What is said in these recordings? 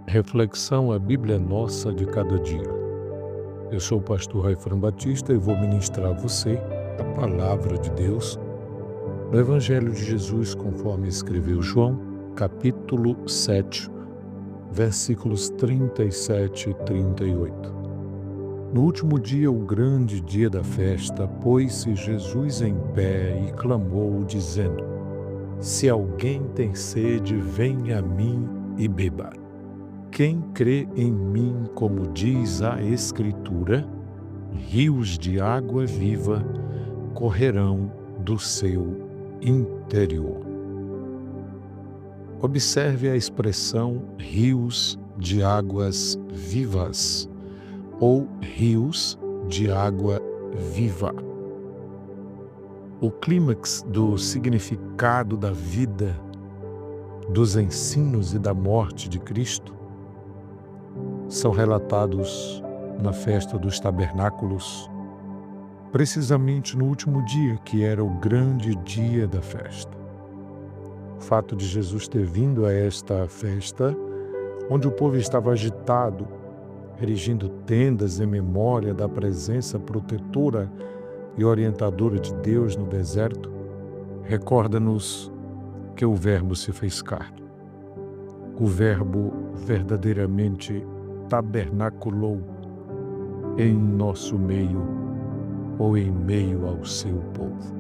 Reflexão: a Bíblia Nossa de cada dia. Eu sou o pastor Raifran Batista e vou ministrar a você a palavra de Deus no Evangelho de Jesus, conforme escreveu João, capítulo 7, versículos 37 e 38. No último dia, o grande dia da festa, pôs-se Jesus em pé e clamou, dizendo: Se alguém tem sede, venha a mim e beba. Quem crê em mim, como diz a Escritura, rios de água viva correrão do seu interior. Observe a expressão rios de águas vivas ou rios de água viva. O clímax do significado da vida, dos ensinos e da morte de Cristo são relatados na festa dos tabernáculos, precisamente no último dia, que era o grande dia da festa. O fato de Jesus ter vindo a esta festa, onde o povo estava agitado, erigindo tendas em memória da presença protetora e orientadora de Deus no deserto, recorda-nos que o Verbo se fez carne. O Verbo verdadeiramente tabernaculou em nosso meio ou em meio ao seu povo.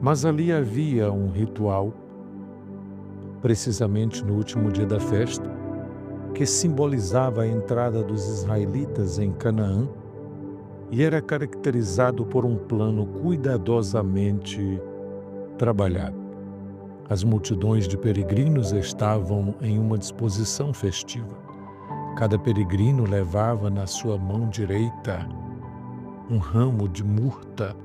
Mas ali havia um ritual, precisamente no último dia da festa, que simbolizava a entrada dos israelitas em Canaã e era caracterizado por um plano cuidadosamente trabalhado. As multidões de peregrinos estavam em uma disposição festiva. Cada peregrino levava na sua mão direita um ramo de murta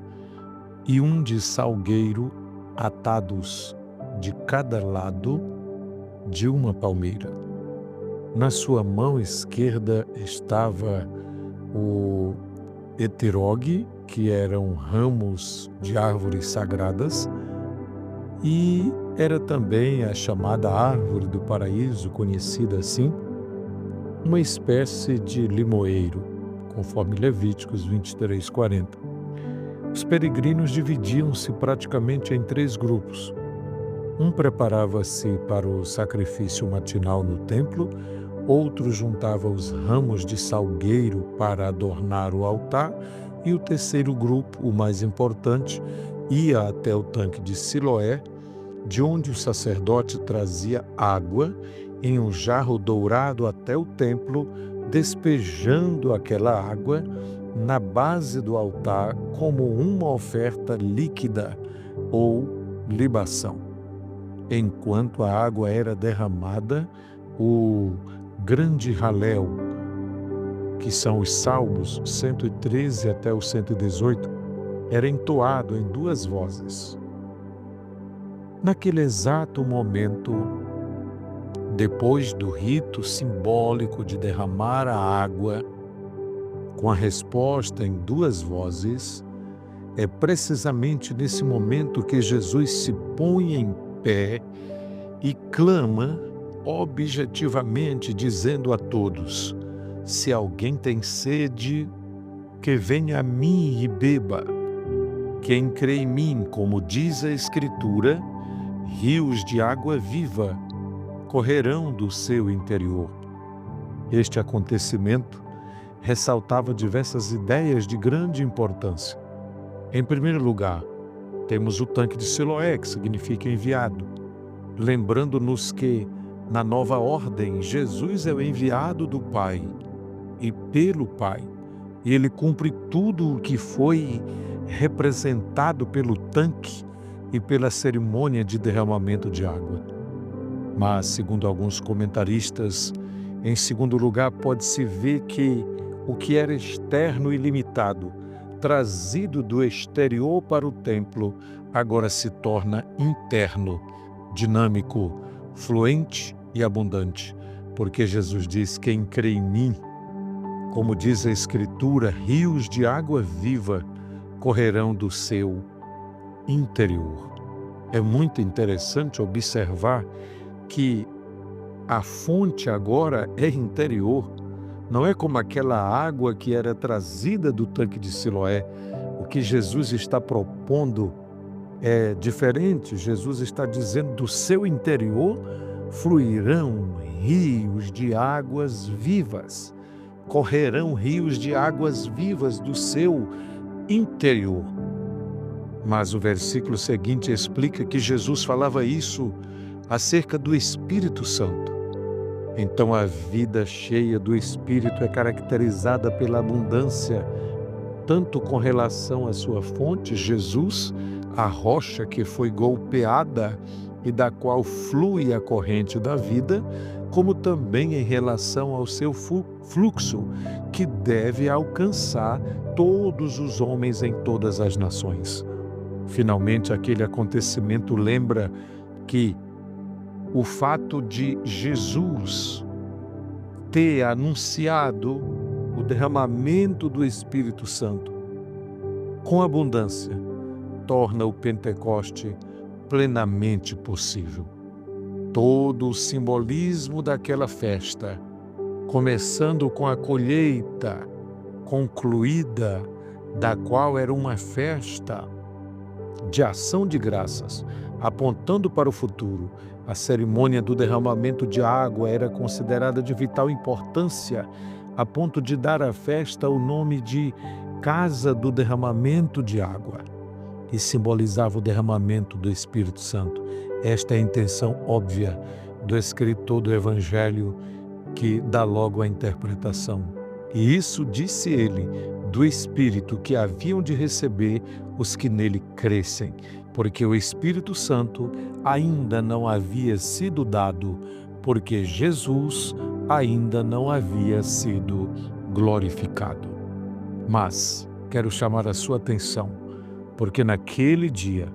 e um de salgueiro atados de cada lado de uma palmeira. Na sua mão esquerda estava o eterogue, que eram ramos de árvores sagradas, e era também a chamada árvore do paraíso, conhecida assim, uma espécie de limoeiro, conforme Levíticos 23:40. Os peregrinos dividiam-se praticamente em 3 grupos. Um preparava-se para o sacrifício matinal no templo, outro juntava os ramos de salgueiro para adornar o altar, e o terceiro grupo, o mais importante, ia até o tanque de Siloé, de onde o sacerdote trazia água em um jarro dourado até o templo, despejando aquela água na base do altar como uma oferta líquida ou libação. Enquanto a água era derramada, o grande Halel, que são os Salmos 113 até o 118, era entoado em 2 vozes. Naquele exato momento, depois do rito simbólico de derramar a água, com a resposta em 2 vozes, é precisamente nesse momento que Jesus se põe em pé e clama objetivamente, dizendo a todos: se alguém tem sede, que venha a mim e beba. Quem crê em mim, como diz a Escritura, rios de água viva correrão do seu interior. Este acontecimento ressaltava diversas ideias de grande importância. Em primeiro lugar, temos o tanque de Siloé, que significa enviado, lembrando-nos que, na nova ordem, Jesus é o enviado do Pai e pelo Pai, e ele cumpre tudo o que foi representado pelo tanque e pela cerimônia de derramamento de água. Mas, segundo alguns comentaristas, em segundo lugar, pode-se ver que o que era externo e limitado, trazido do exterior para o templo, agora se torna interno, dinâmico, fluente e abundante, porque Jesus diz: quem crê em mim, como diz a Escritura, rios de água viva correrão do seu interior. É muito interessante observar que A fonte agora é interior. Não é como aquela água que era trazida do tanque de Siloé. O que Jesus está propondo é diferente. Jesus está dizendo: do seu interior fluirão rios de águas vivas. Correrão rios de águas vivas do seu interior. Mas o versículo seguinte explica que Jesus falava isso acerca do Espírito Santo. Então a vida cheia do Espírito é caracterizada pela abundância, tanto com relação à sua fonte, Jesus, a rocha que foi golpeada e da qual flui a corrente da vida, como também em relação ao seu fluxo, que deve alcançar todos os homens em todas as nações. Finalmente, aquele acontecimento lembra que o fato de Jesus ter anunciado o derramamento do Espírito Santo com abundância torna o Pentecoste plenamente possível. Todo o simbolismo daquela festa, começando com a colheita concluída, da qual era uma festa de ação de graças, apontando para o futuro. A cerimônia do derramamento de água era considerada de vital importância, a ponto de dar à festa o nome de Casa do Derramamento de Água, e simbolizava o derramamento do Espírito Santo. Esta é a intenção óbvia do escritor do Evangelho, que dá logo a interpretação. E isso disse ele, do Espírito que haviam de receber os que nele crescem, porque o Espírito Santo ainda não havia sido dado, porque Jesus ainda não havia sido glorificado. Mas quero chamar a sua atenção, porque naquele dia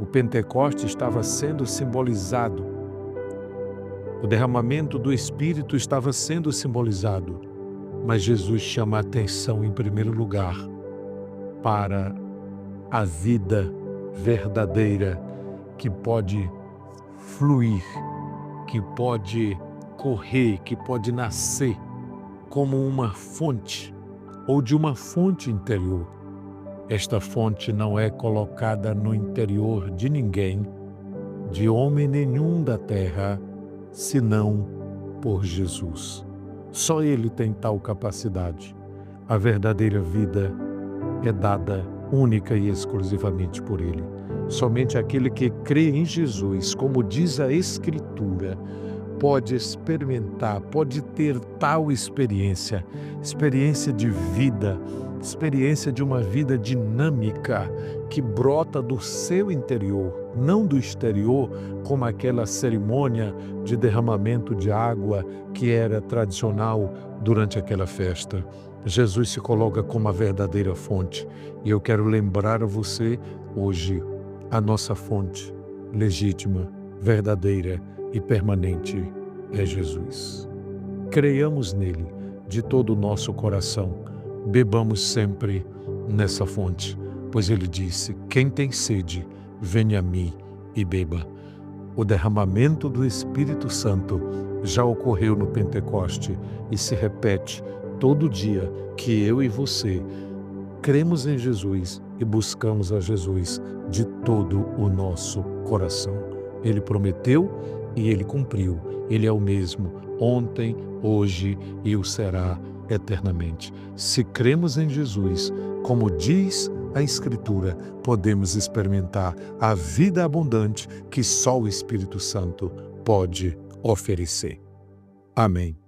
o Pentecoste estava sendo simbolizado, o derramamento do Espírito estava sendo simbolizado, mas Jesus chama a atenção em primeiro lugar para a vida verdadeira que pode fluir, que pode correr, que pode nascer como uma fonte ou de uma fonte interior. Esta fonte não é colocada no interior de ninguém, de homem nenhum da terra, senão por Jesus. Só Ele tem tal capacidade. A verdadeira vida é dada única e exclusivamente por Ele. Somente aquele que crê em Jesus, como diz a Escritura, pode experimentar, pode ter tal experiência de vida, experiência de uma vida dinâmica que brota do seu interior, não do exterior, como aquela cerimônia de derramamento de água que era tradicional durante aquela festa. Jesus se coloca como a verdadeira fonte, e eu quero lembrar a você hoje a nossa fonte legítima, verdadeira e permanente é Jesus. Creiamos nele de todo o nosso coração, bebamos sempre nessa fonte, pois ele disse: quem tem sede, venha a mim e beba. O derramamento do Espírito Santo já ocorreu no Pentecoste e se repete todo dia que eu e você cremos em Jesus e buscamos a Jesus de todo o nosso coração. Ele prometeu e Ele cumpriu. Ele é o mesmo ontem, hoje e o será eternamente. Se cremos em Jesus, como diz a Escritura, podemos experimentar a vida abundante que só o Espírito Santo pode oferecer. Amém.